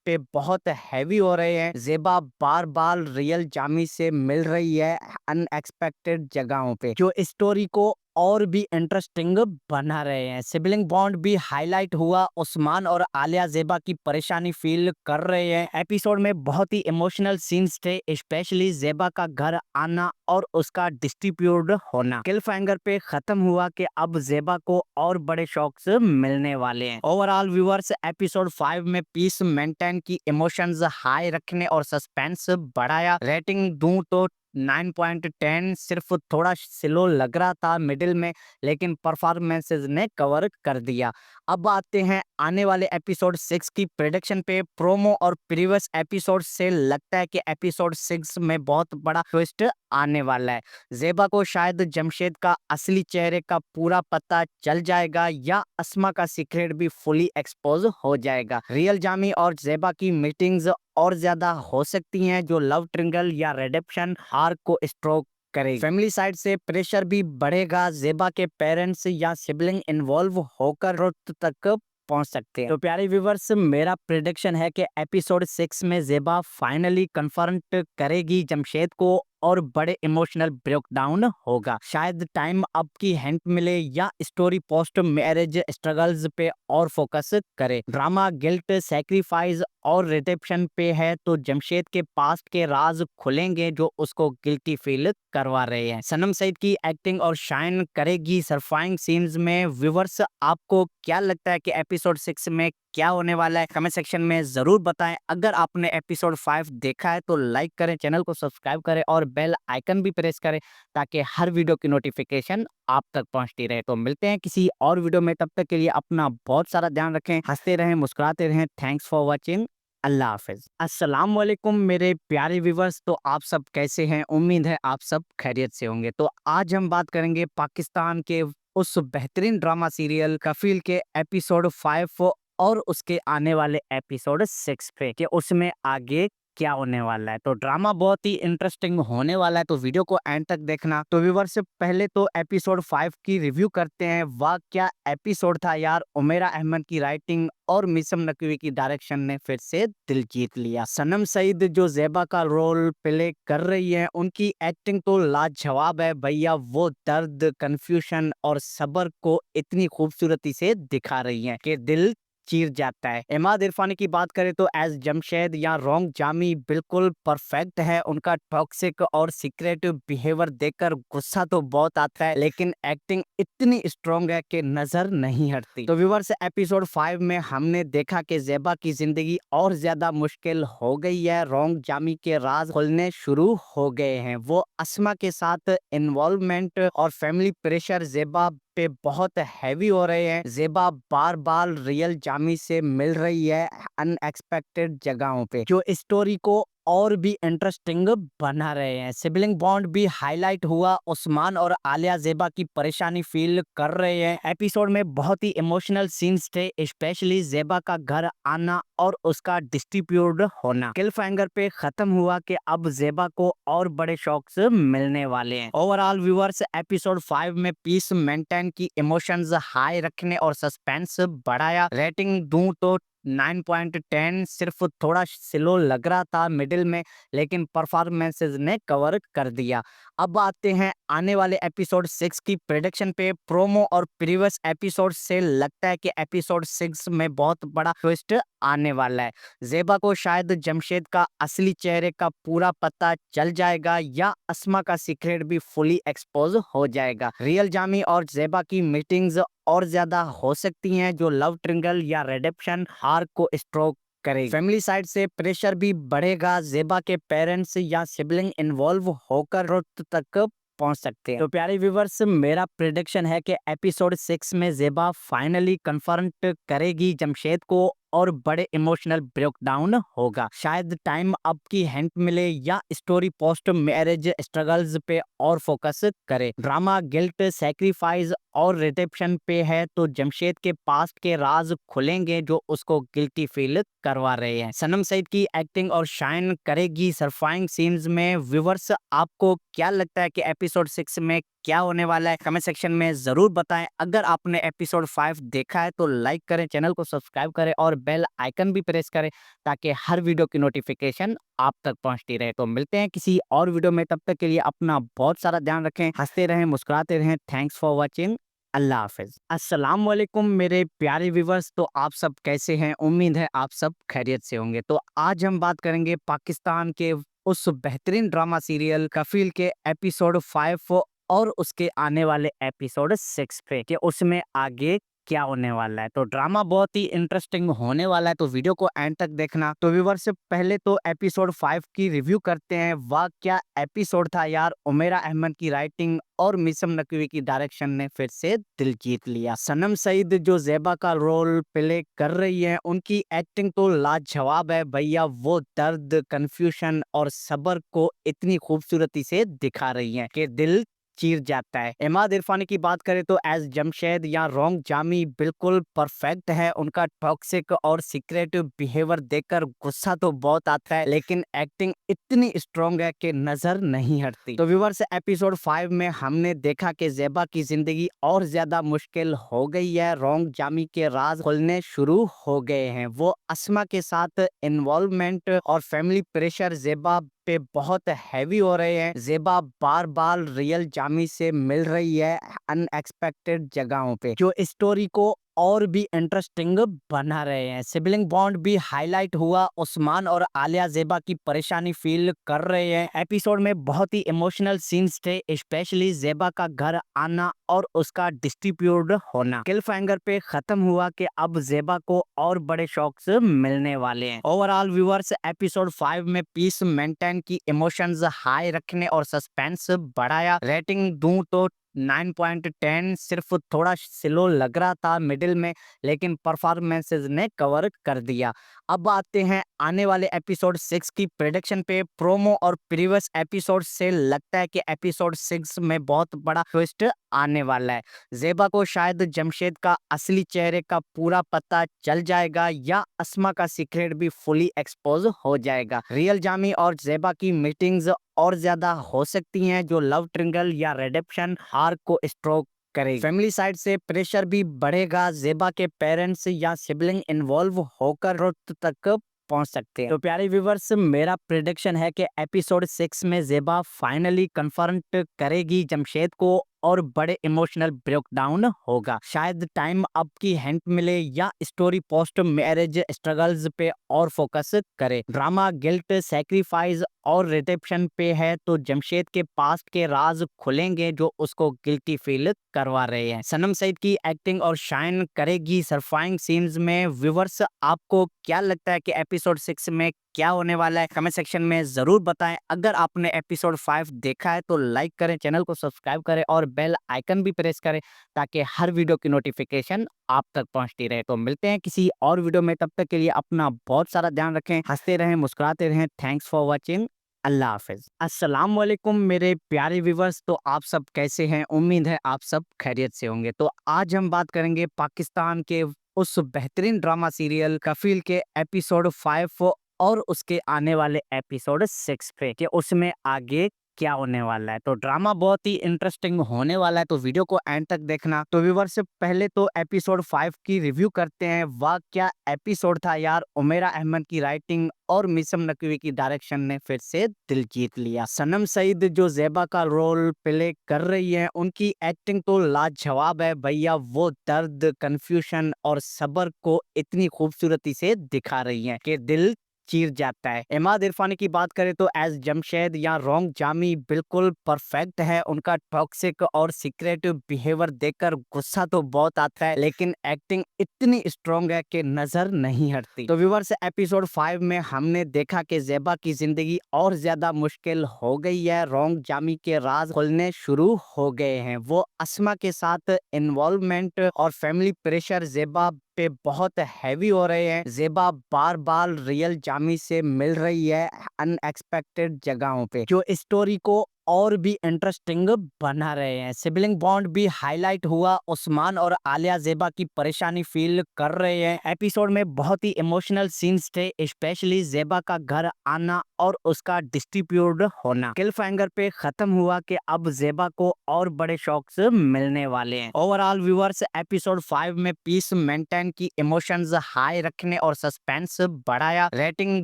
Speaker 9: पे बहुत हैवी हो रहे हैं। ज़ेबा बार बार रियल जामी से मिल रही है अनएक्सपेक्टेड जगहों पे, जो स्टोरी को और भी इंटरेस्टिंग बना रहे हैं। सिबलिंग बॉन्ड भी हाईलाइट हुआ। उस्मान और आलिया ज़ेबा की परेशानी फील कर रहे हैं। एपिसोड में बहुत ही इमोशनल सीन्स थे, स्पेशली ज़ेबा का घर आना और उसका डिस्ट्रीब्यूट होना। क्लिफहैंगर पे खत्म हुआ कि अब ज़ेबा को और बड़े शॉक्स मिलने वाले हैं। ओवरऑल व्यूअर्स एपिसोड 5 में पीस मेंटेन की, इमोशंस हाई रखने और सस्पेंस बढ़ाया। रेटिंग दूं तो 9.10। सिर्फ थोड़ा स्लो लग रहा था मिडिल में, लेकिन परफॉर्मेंसेस ने कवर कर दिया। अब आते हैं आने वाले एपिसोड 6 की प्रेडिक्शन पे। प्रोमो और प्रीवियस एपिसोड से लगता है कि एपिसोड 6 में बहुत बड़ा ट्विस्ट आने आने वाला है। ज़ेबा को शायद जमशेद का असली चेहरे का पूरा पता चल जाएगा या अस्मा का सीक्रेट भी फुली एक्सपोज हो जाएगा। रियल जामी और ज़ेबा की मीटिंग्स और ज्यादा हो सकती हैं जो लव ट्रिंगल या रेडेप्शन आर्क को स्ट्रोक करेगी। फैमिली साइड से प्रेशर भी बढ़ेगा। ज़ेबा के पेरेंट्स या सिबलिंग इन्वॉल्व होकर रुत तक पहुंच सकते हैं। तो प्यारे व्यूवर्स, मेरा प्रेडिक्शन है कि एपिसोड 6 में ज़ेबा फाइनली कन्फर्म करेगी जमशेद को और बड़े इमोशनल ब्रेकडाउन होगा। शायद टाइम अप की हिंट मिले या स्टोरी पोस्ट मैरिज स्ट्रगल्स पे और फोकस करे। ड्रामा गिल्ट, सैक्रिफाइस और रिडेम्पशन पे है तो जमशेद के पास्ट के राज खुलेंगे जो उसको गिल्टी फील करवा रहे हैं। सनम सईद की एक्टिंग और शाइन करेगी सरफाइंग सीन्स में। व्यूवर्स, आपको क्या लगता है कि एपिसोड 6 में क्या होने वाला है? कमेंट सेक्शन में जरूर बताएं। अगर आपने एपिसोड 5 देखा है तो लाइक करें, चैनल को सब्सक्राइब करें और बेल आइकन भी प्रेस करें ताकि हर वीडियो की नोटिफिकेशन आप तक पहुंचती रहे। तो मिलते हैं किसी और वीडियो में, तब तक के लिए अपना बहुत सारा ध्यान रखें, हंसते रहें, मुस्कुराते रहें। Thanks for watching. अल्लाह हाफिज। अस्सलाम वालेकुम मेरे प्यारे व्यूवर्स, तो आप सब कैसे हैं? उम्मीद है आप सब खैरियत से होंगे। तो आज हम बात करेंगे पाकिस्तान के उस बेहतरीन ड्रामा सीरियल कफील के एपिसोड 5 और उसके आने वाले एपिसोड 6 पे कि उसमें आगे क्या होने वाला है। तो ड्रामा बहुत ही इंटरेस्टिंग होने वाला है, तो वीडियो को एंड तक देखना। तो व्यूअर्स, से पहले तो एपिसोड 5 की रिव्यू करते हैं। वाह क्या एपिसोड था यार। उमेरा अहमद की राइटिंग और मिसम नकवी की डायरेक्शन ने फिर से दिल जीत लिया। सनम सईद जो ज़ेबा का रोल प्ले कर रही है, उनकी एक्टिंग तो लाजवाब है भैया। वो दर्द, कंफ्यूजन और सब्र को इतनी खूबसूरती से दिखा रही है कि दिल चीर जाता है। इमाद इरफानी की बात करें तो एज जमशेद या रोंग जामी बिल्कुल परफेक्ट है। उनका टॉक्सिक और सीक्रेटिव बिहेवियर देखकर गुस्सा तो बहुत आता है, लेकिन एक्टिंग इतनी स्ट्रॉन्ग है कि नजर नहीं हटती। तो व्यूअर्स, एपिसोड 5 में हमने देखा कि ज़ेबा की जिंदगी और ज्यादा मुश्किल हो गई है। रोंग जामी के राज खुलने शुरू हो गए हैं। वो अस्मा के साथ इन्वॉल्वमेंट और फैमिली प्रेशर ज़ेबा पे बहुत हैवी हो रहे हैं। ज़ेबा बार बार रियल जामी से मिल रही है अनएक्सपेक्टेड जगहों पे, जो स्टोरी को और भी इंटरेस्टिंग बना रहे हैं। सिबलिंग बॉन्ड भी हाईलाइट हुआ। उस्मान और आलिया ज़ेबा की परेशानी फील कर रहे हैं। एपिसोड में बहुत ही इमोशनल सीन्स थे, स्पेशली ज़ेबा का घर आना और उसका डिस्ट्रीब्यूट होना। क्लिफहैंगर पे खत्म हुआ कि अब ज़ेबा को और बड़े शॉक्स मिलने वाले हैं। ओवरऑल व्यूअर्स, एपिसोड 5 में पीस मेंटेन की, इमोशंस हाई रखने और सस्पेंस बढ़ाया। रेटिंग दूं तो 9.10। सिर्फ थोड़ा स्लो लग रहा था मिडिल में, लेकिन परफॉर्मेंसेस ने कवर कर दिया। अब आते हैं आने वाले एपिसोड 6 की प्रेडिक्शन पे। प्रोमो और प्रीवियस एपिसोड से लगता है कि एपिसोड 6 में बहुत बड़ा ट्विस्ट आने वाला है। ज़ेबा को शायद जमशेद का असली चेहरे का पूरा पता चल जाएगा या अस्मा का सीक्रेट भी फुली एक्सपोज हो जाएगा। रियल जामी और ज़ेबा की मीटिंग्स और ज्यादा हो सकती हैं जो लव ट्रिंगल या रेडेप्शन आर्क को स्ट्रोक करेगी। फैमिली साइड से प्रेशर भी बढ़ेगा। ज़ेबा के पेरेंट्स या सिबलिंग इन्वॉल्व होकर रुत तक पहुंच सकते हैं। तो प्यारे व्यूवर्स, मेरा प्रेडिक्शन है कि एपिसोड 6 में ज़ेबा फाइनली कन्फर्म करेगी जमशेद को और बड़े इमोशनल ब्रेकडाउन होगा। शायद टाइम अप की हिंट मिले या स्टोरी पोस्ट मैरिज स्ट्रगल्स पे और फोकस करे। ड्रामा गिल्ट, सैक्रिफाइस और रिडेम्पशन पे है तो जमशेद के पास्ट के राज खुलेंगे जो उसको गिल्टी फील करवा रहे हैं। सनम सईद की एक्टिंग और शाइन करेगी सरफाइंग सीन्स में। व्यूअर्स, आपको क्या लगता है कि एपिसोड 6 में क्या होने वाला है? कमेंट सेक्शन में जरूर बताएं। अगर आपने एपिसोड 5 देखा है तो लाइक करें, चैनल को सब्सक्राइब करें और बेल आइकन भी प्रेस करें ताकि हर वीडियो की नोटिफिकेशन आप तक पहुंचती रहे। तो मिलते हैं किसी और वीडियो में, तब तक के लिए अपना बहुत सारा ध्यान रखें, हंसते रहें, मुस्कुराते रहें। Thanks for watching. अल्लाह हाफिज। अस्सलाम वालेकुम मेरे प्यारे व्यूवर्स, तो आप सब कैसे हैं? उम्मीद है आप सब खैरियत से होंगे। तो आज हम बात करेंगे पाकिस्तान के उस बेहतरीन ड्रामा सीरियल कफील के एपिसोड 5 और उसके आने वाले एपिसोड 6 पे कि उसमें आगे क्या होने वाला है। तो ड्रामा बहुत ही इंटरेस्टिंग होने वाला है, तो वीडियो को एंड तक देखना। तो व्यूअर्स पहले तो एपिसोड 5 की रिव्यू करते हैं। वाह क्या एपिसोड था यार। उमेरा अहमद की राइटिंग और मिसम नकवी की डायरेक्शन ने फिर से दिल जीत लिया। सनम सईद जो ज़ेबा का रोल प्ले कर रही है, उनकी एक्टिंग तो लाजवाब है भैया। वो दर्द, कंफ्यूजन और सब्र को इतनी खूबसूरती से दिखा रही हैं कि दिल चीर जाता है। इमाद इरफानी की बात करें तो एज जमशेद या रोंग जामी बिल्कुल परफेक्ट है। उनका टॉक्सिक और सीक्रेटिव बिहेवियर देखकर गुस्सा तो बहुत आता है, लेकिन एक्टिंग इतनी स्ट्रॉन्ग है कि नजर नहीं हटती। तो व्यूअर्स एपिसोड 5 में हमने देखा कि ज़ेबा की जिंदगी और ज्यादा मुश्किल हो गई है। रोंग जामी के राज खुलने शुरू हो गए हैं। वो अस्मा के साथ इन्वॉल्वमेंट और फैमिली प्रेशर ज़ेबा पे बहुत हैवी हो रहे हैं। ज़ेबा बार बार रियल जामी से मिल रही है अनएक्सपेक्टेड जगहों पे, जो स्टोरी को और भी इंटरेस्टिंग बना रहे हैं। सिबलिंग बॉन्ड भी हाईलाइट हुआ। उस्मान और आलिया ज़ेबा की परेशानी फील कर रहे हैं। एपिसोड में बहुत ही इमोशनल सीन्स थे, स्पेशली ज़ेबा का घर आना और उसका डिस्ट्रीब्यूट होना। क्लिफहैंगर पे खत्म हुआ कि अब ज़ेबा को और बड़े शॉक्स मिलने वाले हैं। ओवरऑल व्यूअर्स एपिसोड 5 में पीस मेंटेन की, इमोशंस हाई रखने और सस्पेंस बढ़ाया। रेटिंग दूं तो 9.10। सिर्फ थोड़ा स्लो लग रहा था मिडिल में, लेकिन परफॉर्मेंसेस ने कवर कर दिया। अब आते हैं आने वाले एपिसोड 6 की प्रेडिक्शन पे। प्रोमो और प्रीवियस एपिसोड से लगता है कि एपिसोड 6 में बहुत बड़ा ट्विस्ट आने वाला है। ज़ेबा को शायद जमशेद का असली चेहरे का पूरा पता चल जाएगा, या अस्मा का सीक्रेट भी फुली एक्सपोज हो जाएगा। रियल जामी और ज़ेबा की मीटिंग्स और ज्यादा हो सकती हैं, जो लव ट्रिंगल या रिडेम्पशन आर्क को स्ट्रोक करेगी। फैमिली साइड से प्रेशर भी बढ़ेगा। ज़ेबा के पेरेंट्स या सिबलिंग इन्वॉल्व होकर रुत तक पहुंच सकते हैं। तो प्यारे व्यूवर्स, मेरा प्रेडिक्शन है कि एपिसोड 6 में ज़ेबा फाइनली कन्फर्म करेगी जमशेद को और बड़े इमोशनल ब्रेकडाउन होगा। शायद टाइम अप की हिंट मिले या स्टोरी पोस्ट मैरिज स्ट्रगल्स पे और फोकस करे। ड्रामा गिल्ट, सैक्रिफाइस और रिडेम्पशन पे है, तो जमशेद के पास्ट के राज खुलेंगे जो उसको गिल्टी फील करवा रहे हैं। सनम सईद की एक्टिंग और शाइन करेगी सरफाइंग सीन्स में। व्यूवर्स आपको क्या लगता है कि एपिसोड 6 में क्या होने वाला है? कमेंट सेक्शन में जरूर बताएं। अगर आपने एपिसोड 5 देखा है तो लाइक करें, चैनल को सब्सक्राइब करें और बेल आइकन भी प्रेस करें, ताकि हर वीडियो की नोटिफिकेशन आप तक पहुंचती रहे। तो मिलते हैं किसी और वीडियो में, तब तक के लिए अपना बहुत सारा ध्यान रखें, हंसते रहें, मुस्कुराते रहें। Thanks for watching. अल्लाह हाफिज। अस्सलाम वालेकुम मेरे प्यारे व्यूवर्स, तो आप सब कैसे हैं? उम्मीद है आप सब खैरियत से होंगे। तो आज हम बात करेंगे पाकिस्तान के उस बेहतरीन ड्रामा सीरियल कफील के एपिसोड 5 और उसके आने वाले एपिसोड 6 पे, कि उसमें आगे क्या होने वाला है। तो ड्रामा बहुत ही इंटरेस्टिंग होने वाला है, तो वीडियो को एंड तक देखना। तो व्यूअर्स पहले तो एपिसोड 5 की रिव्यू करते हैं। वाह क्या एपिसोड था यार। उमेरा अहमद की राइटिंग और मिसम नकवी की डायरेक्शन ने फिर से दिल जीत लिया। सनम सईद जो ज़ेबा का रोल प्ले कर रही है, उनकी एक्टिंग तो लाजवाब है भैया। वो दर्द, कंफ्यूजन और सब्र को इतनी खूबसूरती से दिखा रही हैं कि दिल चीर जाता है। इमाद इरफानी की बात करें तो एज जमशेद या रोंग जामी बिल्कुल परफेक्ट है। उनका टॉक्सिक और सीक्रेटिव बिहेवियर देखकर गुस्सा तो बहुत आता है, लेकिन एक्टिंग इतनी स्ट्रॉन्ग है कि नजर नहीं हटती। तो व्यूअर्स एपिसोड 5 में हमने देखा कि ज़ेबा की जिंदगी और ज्यादा मुश्किल हो गई है। रोंग जामी के राज खुलने शुरू हो गए हैं। वो अस्मा के साथ इन्वॉल्वमेंट और फैमिली प्रेशर ज़ेबा पे बहुत हैवी हो रहे हैं। ज़ेबा बार बार रियल जामी से मिल रही है अनएक्सपेक्टेड जगहों पे, जो स्टोरी को और भी इंटरेस्टिंग बना रहे हैं। सिबलिंग बॉन्ड भी हाईलाइट हुआ। उस्मान और आलिया ज़ेबा की परेशानी फील कर रहे हैं। एपिसोड में बहुत ही इमोशनल सीन्स थे, स्पेशली ज़ेबा का घर आना और उसका डिस्ट्रीब्यूट होना। क्लिफहैंगर पे खत्म हुआ कि अब ज़ेबा को और बड़े शॉक्स मिलने वाले हैं। ओवरऑल व्यूअर्स एपिसोड 5 में पीस मेंटेन की, इमोशंस हाई रखने और सस्पेंस बढ़ाया। रेटिंग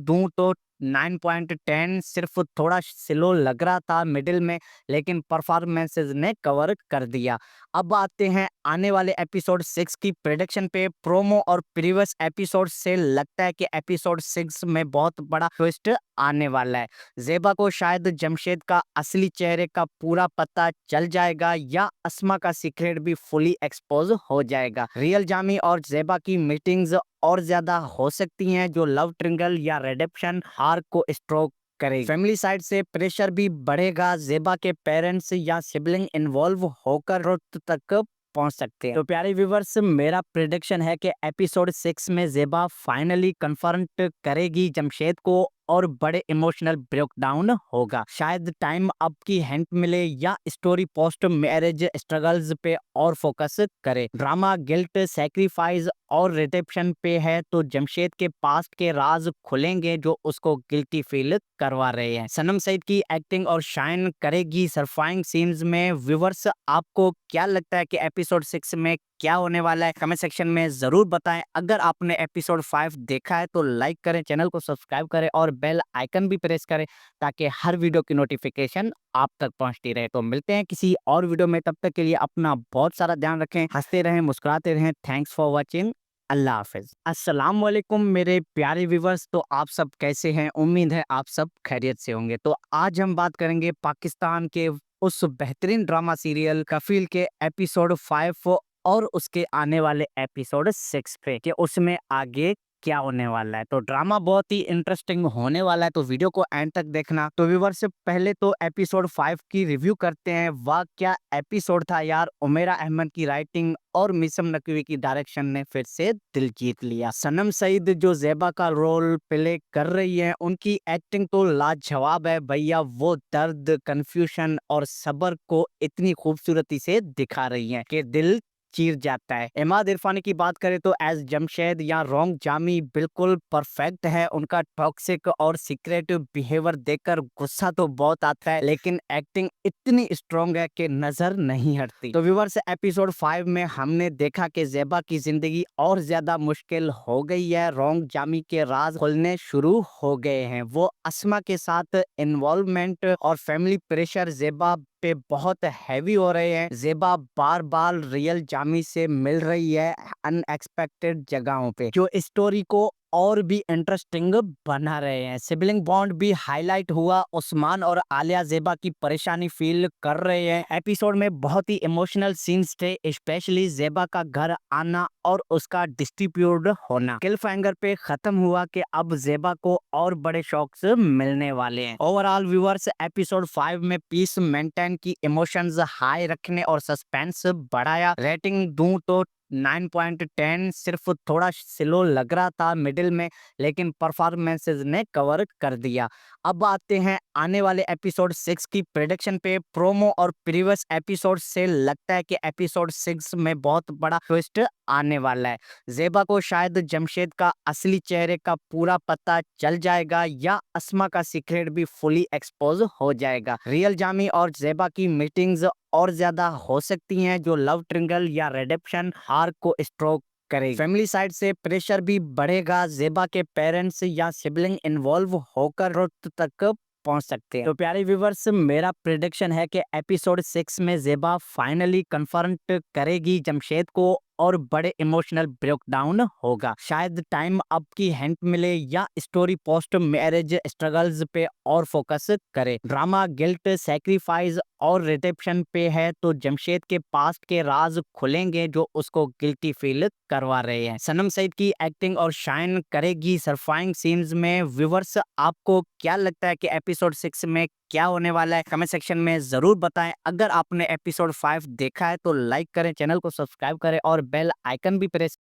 Speaker 9: दूं तो 9.10 सिर्फ थोड़ा स्लो लग रहा था मिडिल में, लेकिन परफॉर्मेंसेस ने कवर कर दिया। अब आते हैं आने वाले एपिसोड 6 की प्रेडिक्शन पे। प्रोमो और प्रीवियस एपिसोड से लगता है कि एपिसोड 6 में बहुत बड़ा ट्विस्ट आने वाला है। ज़ेबा को शायद जमशेद का असली चेहरे का पूरा पता चल जाएगा या अस्मा का सीक्रेट भी फुली एक्सपोज हो जाएगा। रियल जामी और ज़ेबा की मीटिंग्स और ज्यादा हो सकती हैं, जो लव ट्रिंगल या रेडेप्शन आर्क को स्ट्रोक करेगी। फैमिली साइड से प्रेशर भी बढ़ेगा। ज़ेबा के पेरेंट्स या सिबलिंग इन्वॉल्व होकर रुत तक पहुंच सकते हैं। तो प्यारे व्यूवर्स, मेरा प्रेडिक्शन है कि एपिसोड 6 में ज़ेबा फाइनली कन्फर्म करेगी जमशेद को और बड़े इमोशनल ब्रेकडाउन होगा। शायद टाइम अप की हिंट मिले या स्टोरी पोस्ट मैरिज स्ट्रगल्स पे और फोकस करे। ड्रामा गिल्ट, सैक्रिफाइस और रिडेम्पशन पे है तो जमशेद के पास्ट के राज खुलेंगे जो उसको गिल्टी फील करवा रहे हैं। सनम सईद की एक्टिंग और शाइन करेगी सरफाइंग सीन्स में। व्यूवर्स, आपको क्या लगता है कि एपिसोड 6 में क्या होने वाला है? कमेंट सेक्शन में जरूर बताएं। अगर आपने एपिसोड 5 देखा है तो लाइक करें, चैनल को सब्सक्राइब करें और बेल आइकन भी प्रेस करें ताकि हर वीडियो की नोटिफिकेशन आप तक पहुंचती रहे। तो मिलते हैं किसी और वीडियो में, तब तक के लिए अपना बहुत सारा ध्यान रखें, हंसते रहें, मुस्कुराते रहें। Thanks for watching. अल्लाह हाफिज। अस्सलाम वालेकुम मेरे प्यारे व्यूवर्स, तो आप सब कैसे हैं? उम्मीद है आप सब खैरियत से होंगे। तो आज हम बात करेंगे पाकिस्तान के उस बेहतरीन ड्रामा सीरियल कफील के एपिसोड 5 और उसके आने वाले एपिसोड 6 पे कि उसमें आगे क्या होने वाला है। तो ड्रामा बहुत ही इंटरेस्टिंग होने वाला है, तो वीडियो को एंड तक देखना। तो व्यूवर्स, से पहले तो एपिसोड 5 की रिव्यू करते हैं। वाह क्या एपिसोड था यार। उमेरा अहमद की राइटिंग और मिसम नकवी की डायरेक्शन ने फिर से दिल जीत लिया। सनम सईद जो ज़ेबा का रोल प्ले कर रही है, उनकी एक्टिंग तो लाजवाब है भैया। वो दर्द, कंफ्यूजन और सब्र को इतनी खूबसूरती से दिखा रही है कि दिल चीर जाता है। इमाद इरफानी की बात करें तो एज जमशेद या रोंग जामी बिल्कुल परफेक्ट है। उनका टॉक्सिक और सीक्रेट बिहेवियर देखकर गुस्सा तो बहुत आता है, लेकिन एक्टिंग इतनी स्ट्रॉन्ग है कि नजर नहीं हटती। तो व्यूअर्स, एपिसोड 5 में हमने देखा कि ज़ेबा की जिंदगी और ज्यादा मुश्किल हो गई है। रोंग जामी के राज खुलने शुरू हो गए हैं। वो अस्मा के साथ इन्वॉल्वमेंट और फैमिली प्रेशर ज़ेबा पे बहुत हैवी हो रहे हैं। ज़ेबा बार बार रियल जामी से मिल रही है अनएक्सपेक्टेड जगहों पे, जो स्टोरी को और भी इंटरेस्टिंग बना रहे हैं। सिबलिंग बॉन्ड भी हाईलाइट हुआ। उस्मान और आलिया ज़ेबा की परेशानी फील कर रहे हैं। एपिसोड में बहुत ही इमोशनल सीन्स थे, स्पेशली ज़ेबा का घर आना और उसका डिस्ट्रीब्यूट होना। क्लिफहैंगर पे खत्म हुआ कि अब ज़ेबा को और बड़े शॉक्स मिलने वाले हैं। ओवरऑल व्यूअर्स, एपिसोड 5 में पीस मेंटेन की, इमोशंस हाई रखने और सस्पेंस बढ़ाया। रेटिंग दूं तो 9.10 सिर्फ थोड़ा स्लो लग रहा था मिडिल में, लेकिन परफॉर्मेंसेस ने कवर कर दिया। अब आते हैं आने वाले एपिसोड 6 की प्रेडिक्शन पे। प्रोमो और प्रीवियस एपिसोड से लगता है कि एपिसोड 6 में बहुत बड़ा ट्विस्ट आने वाला है। ज़ेबा को शायद जमशेद का असली चेहरे का पूरा पता चल जाएगा या अस्मा का सीक्रेट भी फुली एक्सपोज हो जाएगा। रियल जामी और ज़ेबा की मीटिंग्स और ज्यादा हो सकती हैं, जो लव ट्रिंगल या रेडेप्शन आर्क को स्ट्रोक करेगी। फैमिली साइड से प्रेशर भी बढ़ेगा। ज़ेबा के पेरेंट्स या सिबलिंग इन्वॉल्व होकर रुत तक पहुंच सकते हैं। तो प्यारे व्यूवर्स, मेरा प्रेडिक्शन है कि एपिसोड 6 में ज़ेबा फाइनली कन्फर्म करेगी जमशेद को और बड़े इमोशनल ब्रेकडाउन होगा। शायद टाइम अप की हिंट मिले या स्टोरी पोस्ट मैरिज स्ट्रगल्स पे और फोकस करे। ड्रामा गिल्ट, सैक्रिफाइस और रिडेम्पशन पे है तो जमशेद के पास्ट के राज खुलेंगे जो उसको गिल्टी फील करवा रहे हैं। सनम सईद की एक्टिंग और शाइन करेगी सरफाइंग सीन्स में। व्यूवर्स, आपको क्या लगता है कि एपिसोड 6 में क्या होने वाला है? कमेंट सेक्शन में जरूर बताएं। अगर आपने एपिसोड 5 देखा है तो लाइक करें, चैनल को सब्सक्राइब करें और बेल आइकन भी प्रेस